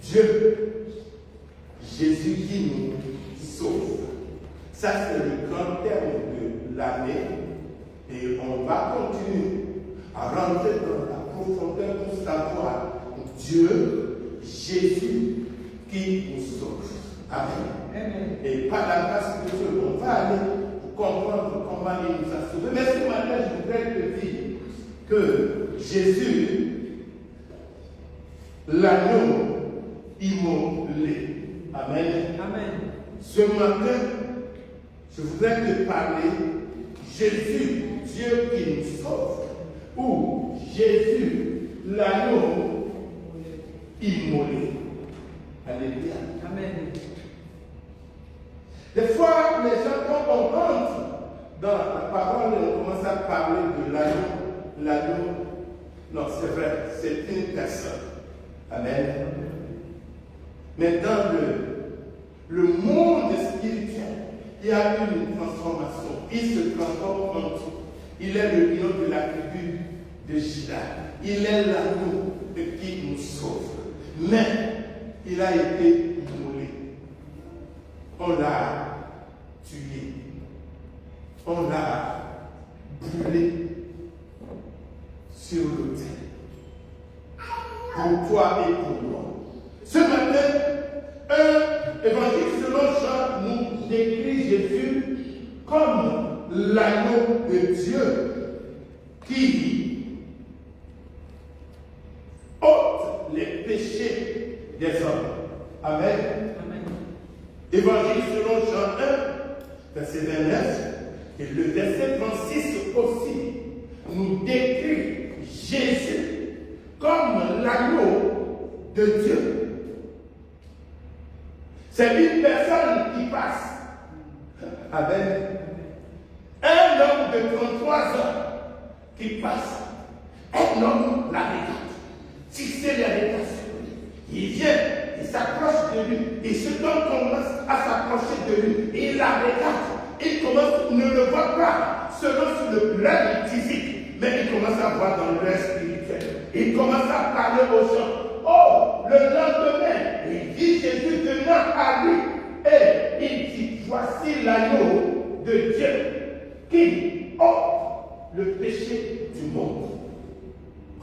Dieu, Jésus qui nous sauve. Ça, c'est le grand terme de l'année. Et on va continuer à rentrer dans la profondeur pour savoir Dieu, Jésus qui nous sauve. Amen. Et par la grâce de Dieu, on va aller comprendre comment il nous a sauvés. Mais ce matin, je voudrais te dire que Jésus, l'agneau immolé. Amen. Amen. Ce matin, je voudrais te parler Jésus, Dieu qui nous sauve, ou Jésus, l'agneau immolé. Alléluia. Amen. Des fois, les gens, quand on rentre dans la parole, on commence à parler de l'agneau. Non, c'est vrai, c'est une personne. Amen. Mais dans le monde spirituel, il y a eu une transformation. Il se transforme en tout. Il est le lion de la tribu de Juda. Il est l'agneau qui nous sauve. Mais il a été immolé. On l'a tué. On l'a brûlé sur l'autel. Pour toi et pour moi. Ce matin, un évangile selon Jean nous décrit Jésus comme l'agneau de Dieu qui ôte les péchés des hommes. Amen. Amen. Évangile selon Jean 1, verset 29, et le verset 36 aussi nous décrit Jésus comme l'agneau de Dieu. C'est une personne qui passe. Amen. Un homme de 33 ans qui passe. Un homme la regarde. Fixer les regards sur lui. Il vient, il s'approche de lui. Et cet homme commence à s'approcher de lui. Il la regarde. Il commence, ne le voit pas selon sur le plan physique, mais il commence à voir dans le spirituel. Il commence à parler aux gens. Oh, le lendemain, il dit Jésus venant à lui. Et il dit, voici l'agneau de Dieu qui ôte le péché du monde.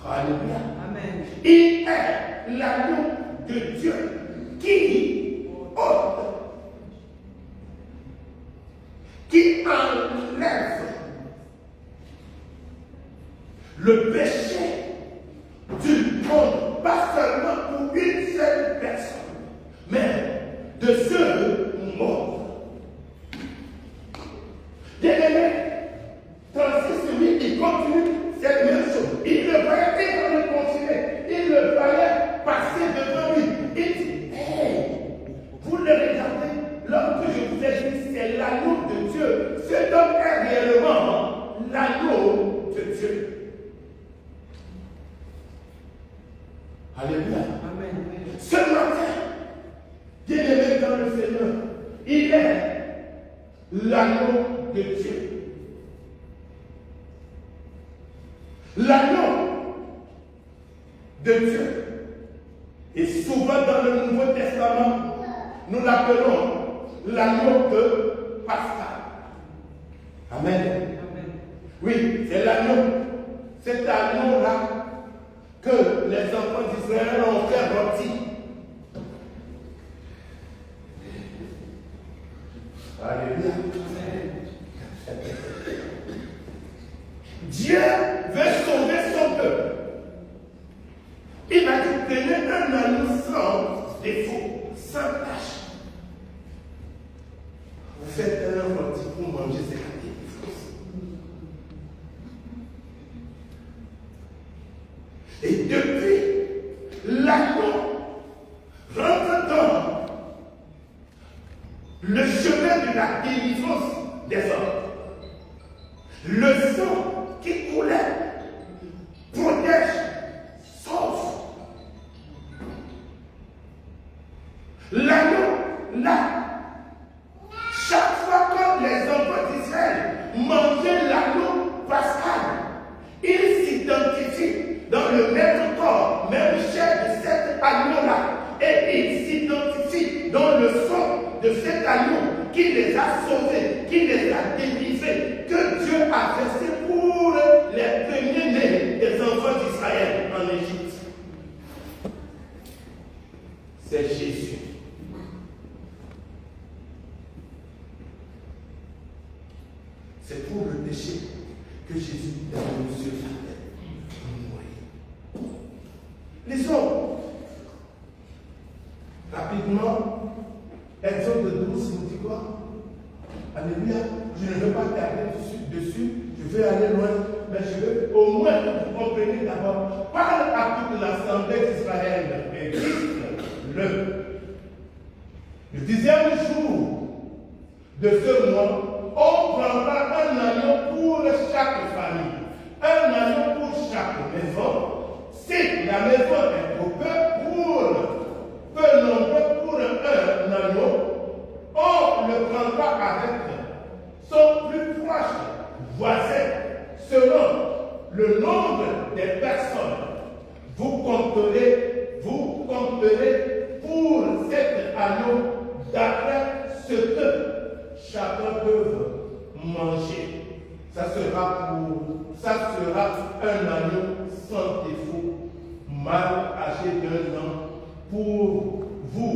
Alléluia. Amen. Il est l'agneau de Dieu qui ôte, qui enlève le péché du monde, pas seulement pour une seule personne, mais de ceux morts. Bien-aimé, 36, oui, il continue cette même chose. Il le voyait continuer. Il le voyait passer devant lui. Il dit, hey, vous le regardez, l'homme que je vous ai dit, c'est l'agneau de Dieu. Cet homme est réellement l'agneau de Dieu. Alléluia. Amen. Ce matin, bien-aimé dans le Seigneur, il est l'agneau de Dieu. L'agneau de Dieu. Et souvent dans le Nouveau Testament, nous l'appelons l'agneau de Pascal. Amen. Amen. Oui, c'est l'agneau. Cet agneau-là que les enfants d'Israël ont fait rôtir. Alléluia. Dieu veut sauver son peuple. Il m'a dit, prenez un agneau sans défaut, sans tache. Vous faites un rôti pour manger cette délivrance. Et depuis, l'agneau rentre dans le chemin de la délivrance des hommes. Le sang qui coulait protège, sauve. L'agneau, là, chaque fois que les enfants d'Israël mangeaient l'agneau pascal, ils s'identifient dans le même corps, même chair de cet agneau-là, et qui les a sauvés, qui les a délivrés, que Dieu a versé pour les premiers-nés des enfants d'Israël en Égypte. C'est Jésus. C'est pour le péché que Jésus est venu sur la terre pour mourir. Lisons rapidement Exode 12 nous dit quoi? Alléluia. Je ne veux pas tarder dessus, je vais aller loin, mais je veux au moins que vous compreniez d'abord. Parle à toute l'assemblée d'Israël et le 10e jour de ce mois, on prendra un agneau pour chaque famille, un agneau pour chaque maison. Si la maison est trop peu nombreux pour un agneau, on le prendra avec son plus proche voisin, selon le nombre des personnes. Vous compterez pour cet agneau d'après ce que chacun peut manger. Ça sera un agneau sans défaut, mâle âgé d'1 an. Pour vous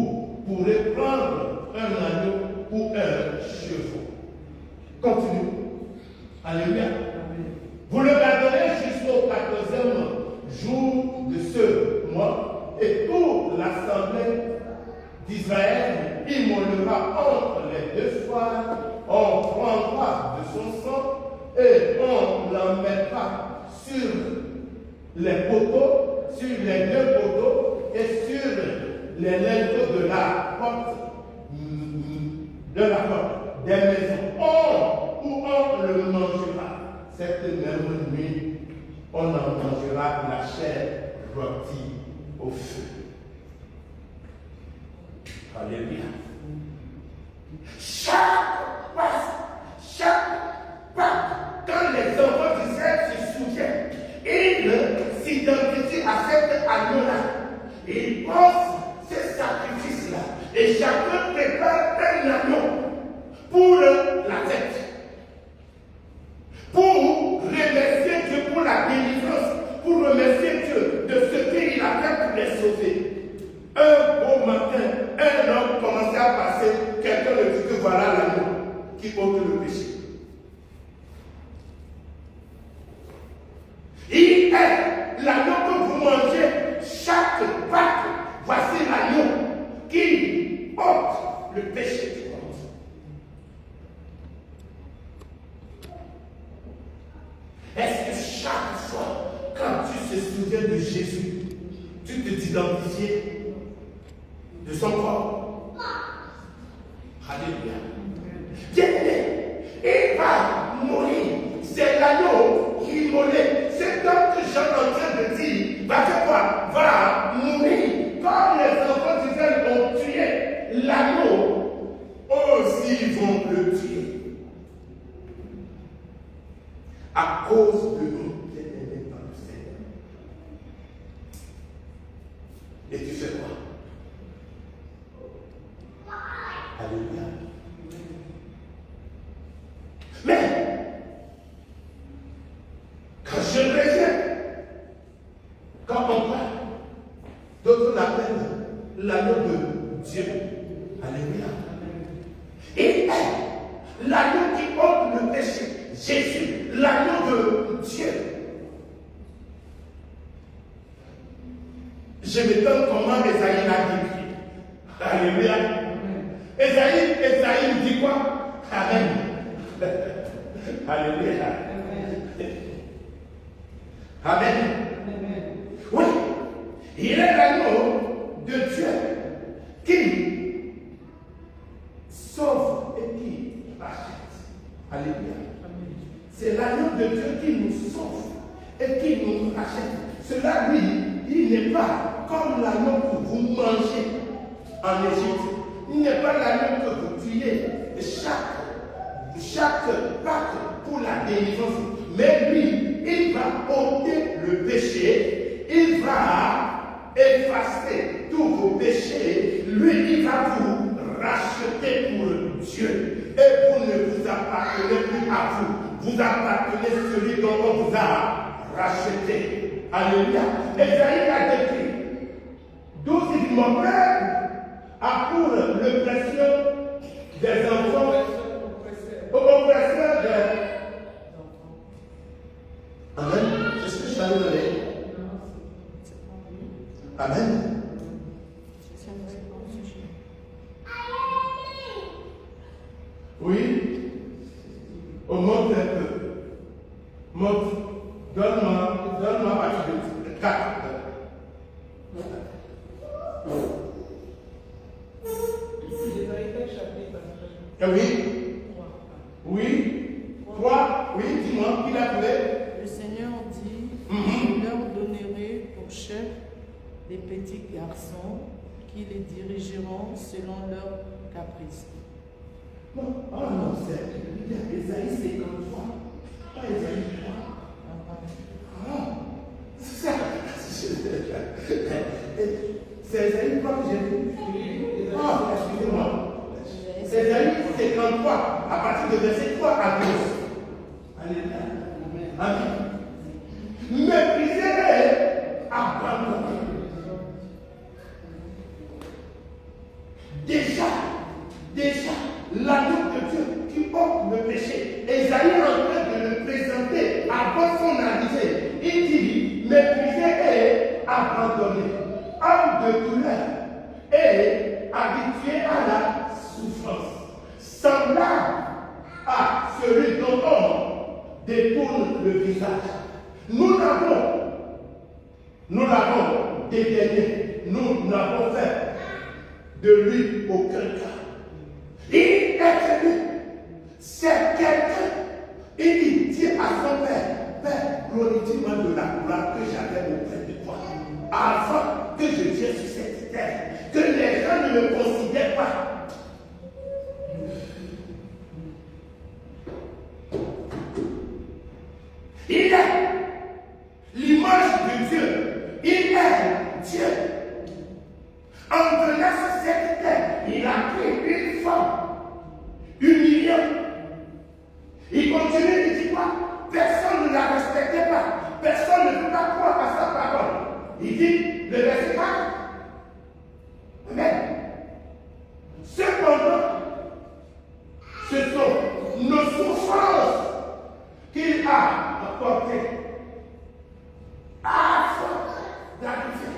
pourrez prendre un agneau ou un chevreau. Continue. Alléluia. Vous le garderez jusqu'au 14e jour de ce mois, et toute l'assemblée d'Israël immolera entre les deux soirs. On prendra de son sang et on l'en mettra sur les poteaux, sur les 2 poteaux et sur les linteaux de la porte des maisons. Où on le mangera. Cette même nuit, on en mangera la chair rôtie au feu. Alléluia. Chaque Pâques, quand les enfants d'Israël se souviennent, ils s'identifient à cet agneau-là. Ils pensent ce sacrifice-là. Et chacun prépare un agneau pour la fête. Pour remercier Dieu pour la délivrance, pour remercier Dieu de ce qu'il a fait pour les sauver. Un beau matin, un homme commençait à passer, quelqu'un lui dit que voilà l'agneau qui ôte le péché. Il est l'agneau que vous mangez chaque Pâques. Voici l'agneau qui ôte le péché du monde. Est-ce que chaque fois, quand tu te souviens de Jésus, tu te t'identifies de son corps? Alléluia. Bien-aimé, il va mourir. C'est l'agneau immolé. C'est donc que Jean est en train de dire, va mourir. Comme les enfants d'Israël ont tué l'agneau, aussi vont le tuer. À cause de nous bien-aimés par le Seigneur. Et tu fais quoi? Alléluia. Mais, quand je reviens, quand on parle, d'autres l'appellent l'agneau de Dieu. Alléluia. Et l'agneau qui ôte le péché. Jésus, l'agneau de Dieu. Je m'étonne comment Esaïe l'a décrit. Alléluia. Esaïe dit quoi? Amen. Alléluia. Amen. Oui, il est l'agneau de Dieu qui sauve et qui rachète. Alléluia. C'est l'agneau de Dieu qui nous sauve et qui nous rachète. Cela, lui, il n'est pas comme l'agneau que vous mangez en Égypte. Il n'est pas l'agneau que vous tuez chaque Pâques pour la délivrance. Mais lui, il va ôter le péché. Il va effacer tous vos péchés. Lui, il va vous racheter pour Dieu. à vous. Vous appartenez celui dont on vous a racheté. Alléluia. Esaïe a décrit 12 immortels à pour l'oppression des enfants, oppresseurs des enfants. Amen. C'est ce que je t'avais donné. Amen. Oui. Augmente un peu. Monte. Donne-moi à partir de 4. Oui. Oui. 3. Oui, dis-moi, qui l'a trouvé? Le Seigneur dit, je leur donnerai pour chef des petits garçons qui les dirigeront selon leurs caprices. Non, oh non, c'est Esaïe 53, pas Esaïe 3. Ah, c'est ça. C'est Esaïe 3 que j'ai vu. Ah, excusez-moi. C'est Esaïe 53, à partir de verset 3 à 12. Alléluia. Amen. Méprisez-les, abandonnez. Déjà, l'agneau de Dieu qui porte le péché. Esaïe est en train de le présenter avant son arrivée. Il dit, méprisez et abandonnez. Homme de douleur et habitué à la souffrance. Semblable à celui dont on détourne le visage. Nous l'avons dédaigné. Nous n'avons fait de lui aucun cas. Il est venu. C'est quelqu'un. Il dit à son père, Père, glorifie-moi de la gloire que j'avais auprès de toi. Avant que je vienne sur cette terre, que les gens ne me considèrent pas. Il est l'image de Dieu. Il est Dieu. En venant sur cette terre, il a pris une femme humiliante. Il continue de dire quoi? Personne ne la respectait pas. Personne ne peut pas croire à sa parole. Il dit, le verset 4. Amen. Cependant, ce sont nos souffrances qu'il a apportées à force d'arriver.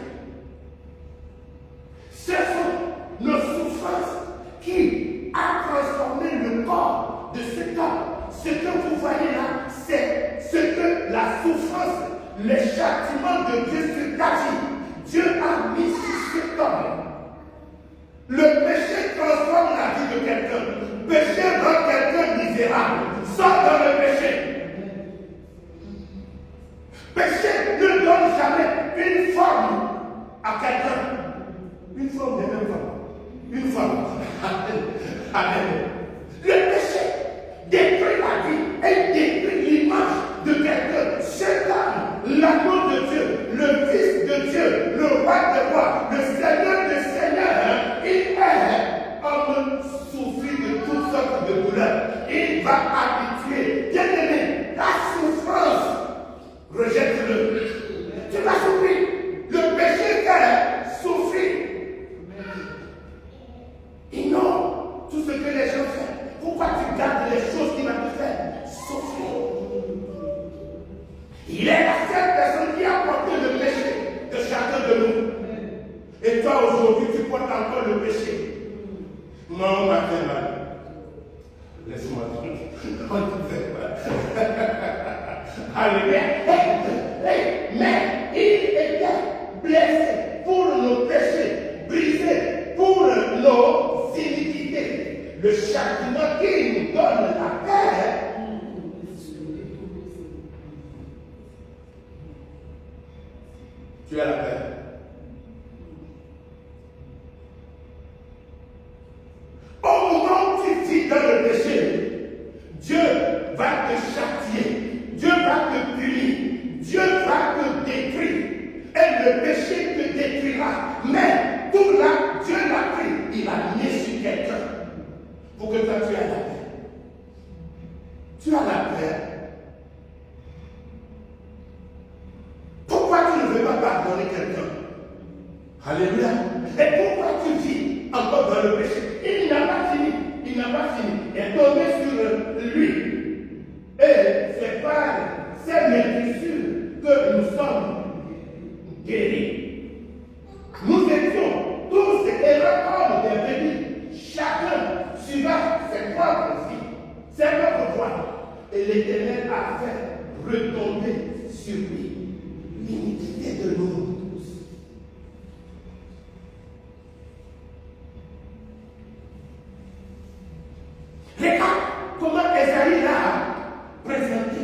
Ce sont nos souffrances qui a transformé le corps de cet homme. Ce que vous voyez là, c'est ce que la souffrance, le châtiment de Dieu sur ta vie, Dieu a mis sur cet homme. Le péché transforme la vie de quelqu'un. Le péché rend quelqu'un misérable. Sors dans le péché. Péché ne donne jamais une forme à quelqu'un. Une forme des mêmes femmes. Une femme. Amen. Le péché détruit la vie et détruit l'image de quelqu'un. C'est l'agneau de Dieu, le Fils de Dieu, le roi des rois, le Seigneur des seigneurs. Il est homme souffri de toutes sortes de douleurs. Il va habituer. Bien-aimé, la souffrance, rejette-le. Tu vas souffrir. Le péché fait souffrir. Ignore tout ce que les gens font. Pourquoi tu gardes les choses qui vont te faire souffrir? Il est la seule personne qui a porté le péché de chacun de nous. Et toi aujourd'hui, tu portes encore le péché. Mon matin mal. Laisse-moi dire. On te fait mal. Alléluia. Mais il était blessé pour nos péchés, brisé pour nos iniquités. Le châtiment qui nous donne la paix. Tu as la paix. Au moment où tu vis dans le péché, Dieu va te châtier, Dieu va te punir, Dieu va te détruire. Et le péché te détruira. Mais tout là, Dieu l'a pris, il a mis sur quelqu'un pour que toi tu aies la paix. Tu tu as la paix. Pourquoi tu ne veux pas pardonner quelqu'un? Alléluia. Et pourquoi tu vis encore dans le péché? Il n'a pas fini. Il n'a pas fini. Il est tombé sur lui. Et c'est par cette maîtrisure que nous sommes guéris. Nous étions tous erreurs comme des brebis. Chacun suivant ses propres vies, ses propres voies. Et l'Éternel a fait retomber sur lui l'iniquité de nous tous. Regarde comment Esaïe l'a présenté.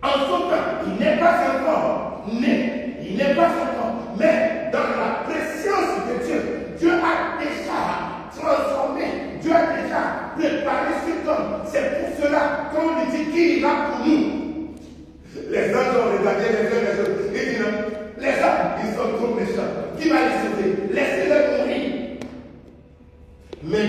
En son temps, il n'est pas encore né, il n'est pas encore, mais dans la préscience de Dieu, Dieu a déjà transformé, Dieu a déjà préparé cet homme. C'est pour cela qu'on lui dit qu'il ira pour nous. Les anges ont regardé les uns les autres. Ils disent non, les hommes, ils sont trop méchants. Qui va les sauver? Laissez-les mourir. Mais